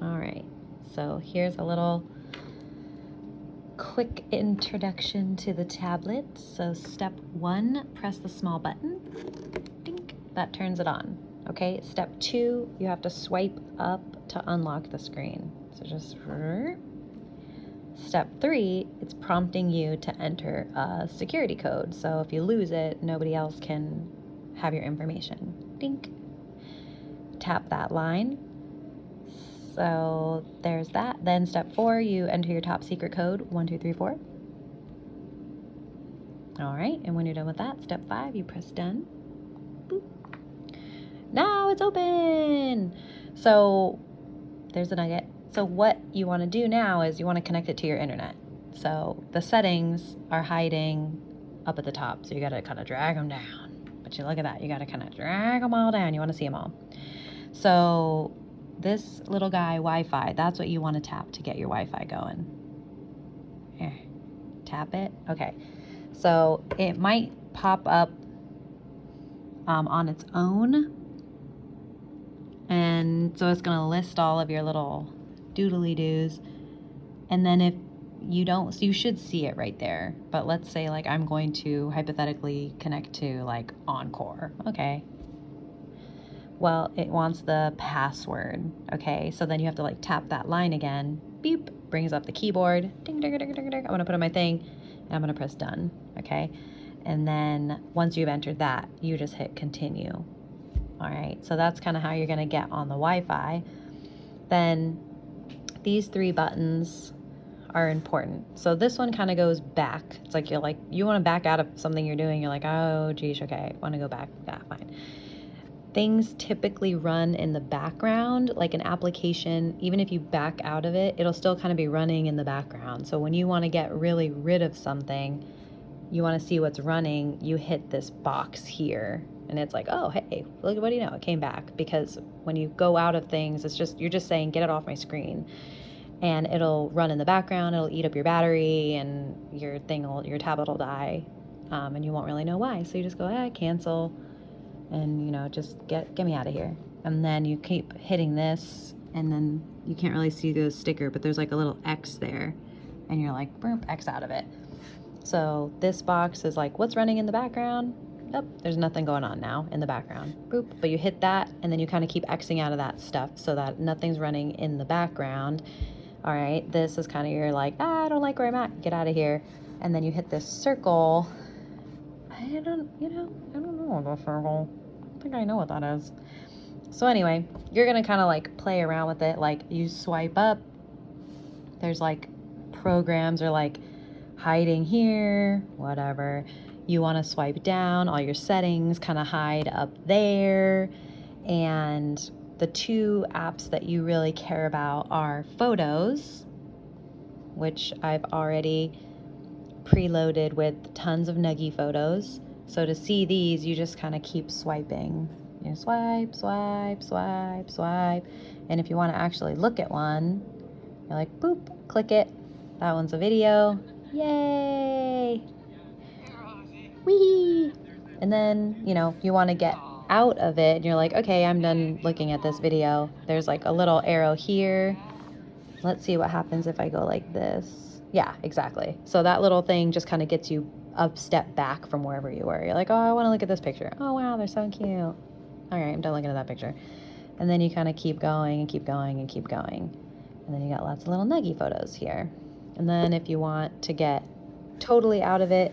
All right, so here's a little quick introduction to the tablet. So step 1, press the small button. Dink, that turns it on. Okay, step 2, you have to swipe up to unlock the screen. So just step 3, it's prompting you to enter a security code. So if you lose it, nobody else can have your information. Dink. Tap that line. So there's that. Then step 4, you enter your top secret code, 1234. All right, and when you're done with that, step 5, you press done. Boop. Now it's open. So there's the nugget. So what you want to do now is you want to connect it to your internet. So the settings are hiding up at the top. So you got to kind of drag them down. But you look at that, you got to kind of drag them all down. You want to see them all. So this little guy, Wi-Fi, that's what you want to tap to get your Wi-Fi going. Here, tap it. Okay. So it might pop up on its own. And so it's going to list all of your little doodly-doos. And then if you don't, so you should see it right there. But let's say like I'm going to hypothetically connect to like Encore. Okay. Well, it wants the password. Okay. So then you have to like tap that line again. Beep. Brings up the keyboard. Ding, ding, ding, ding, ding. I'm going to put in my thing and I'm going to press done. Okay. And then once you've entered that, you just hit continue. All right, so that's kind of how you're going to get on the Wi-Fi. Then these 3 buttons are important. So this one kind of goes back. It's like you want to back out of something you're doing. You're like, oh, geez, okay, want to go back. Yeah, fine. Things typically run in the background, like an application, even if you back out of it, it'll still kind of be running in the background. So when you want to get really rid of something, you want to see what's running, you hit this box here. And it's like, oh, hey, look, what do you know? It came back. Because when you go out of things, you're just saying, get it off my screen. And it'll run in the background. It'll eat up your battery and your tablet will die. And you won't really know why. So you just go, cancel. And, just get me out of here. And then you keep hitting this. And then you can't really see the sticker, but there's like a little X there. And you're like, boom, X out of it. So this box is like, what's running in the background? Yep, there's nothing going on now in the background. Boop. But you hit that, and then you kind of keep Xing out of that stuff so that nothing's running in the background. All right, this is kind of your like, I don't like where I'm at, get out of here. And then you hit this circle. I don't know the circle. I don't think I know what that is. So anyway, you're gonna kind of like play around with it. Like you swipe up, there's like programs or like hiding here, whatever. You want to swipe down, all your settings kind of hide up there. And the 2 apps that you really care about are Photos, which I've already preloaded with tons of Nuggy photos. So to see these, you just kind of keep swiping. You swipe, swipe, swipe, swipe. And if you want to actually look at one, you're like, boop, click it. That one's a video. Yay! Whee! And then, you want to get out of it and you're like, okay, I'm done looking at this video. There's like a little arrow here. Let's see what happens if I go like this. Yeah, exactly. So that little thing just kind of gets you a step back from wherever you were. You're like, oh, I want to look at this picture. Oh, wow, they're so cute. All right, I'm done looking at that picture. And then you kind of keep going and keep going and keep going. And then you got lots of little Nuggy photos here. And then if you want to get totally out of it,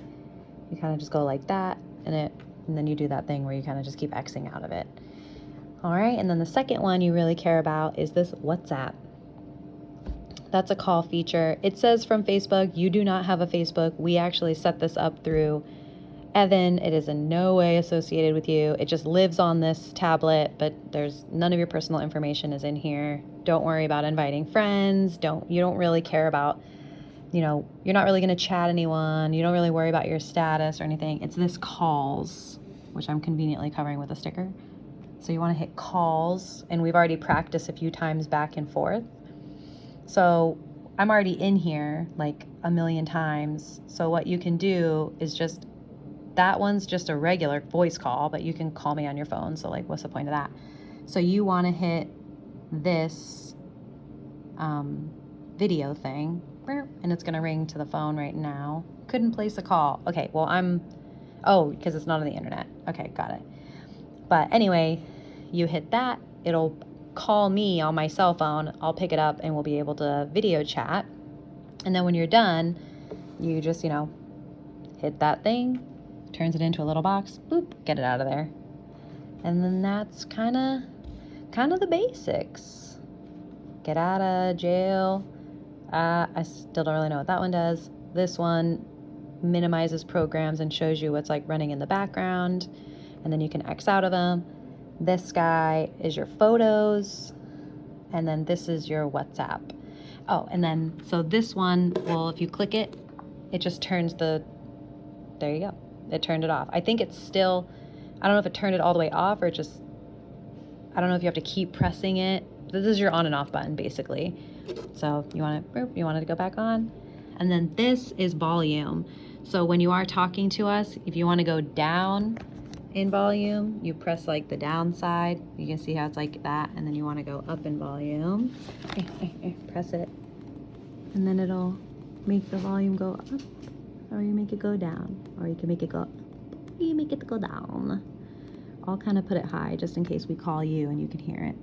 you kind of just go like that, and then you do that thing where you kind of just keep Xing out of it. All right, and then the second one you really care about is this WhatsApp. That's a call feature. It says from Facebook. You do not have a Facebook. We actually set this up through Evan. It is in no way associated with you. It just lives on this tablet, but there's none of your personal information is in here. Don't worry about inviting friends. You don't really care about, you're not really going to chat anyone. You don't really worry about your status or anything. It's this calls, which I'm conveniently covering with a sticker. So you want to hit calls, and we've already practiced a few times back and forth. So I'm already in here like a million times. So what you can do is that one's just a regular voice call, but you can call me on your phone. So like, what's the point of that? So you want to hit this video thing, and it's gonna ring to the phone right now. Couldn't place a call. Okay, well oh, because it's not on the internet. Okay, got it. But anyway, you hit that, it'll call me on my cell phone. I'll pick it up and we'll be able to video chat. And then when you're done, you just, hit that thing, turns it into a little box, boop, get it out of there. And then that's kind of the basics. Get out of jail. I still don't really know what that one does. This one minimizes programs and shows you what's like running in the background, and then you can X out of them. This guy is your photos, and then this is your WhatsApp. Oh, and then so this one, well, if you click it, it just turns there you go. It turned it off. I think it's still, I don't know if it turned it all the way off or just, I don't know if you have to keep pressing it. This is your on and off button basically. So you want it to go back on. And then this is volume. So when you are talking to us, if you want to go down in volume, you press like the down side. You can see how it's like that. And then you want to go up in volume. Press it. And then it'll make the volume go up, or you make it go down, or you can make it go up, or you make it go down. I'll kind of put it high just in case we call you and you can hear it.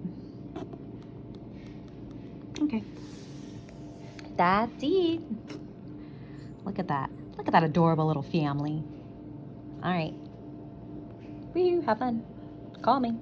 Okay. That's it. Look at that. Look at that adorable little family. All right. Woo, have fun. Call me.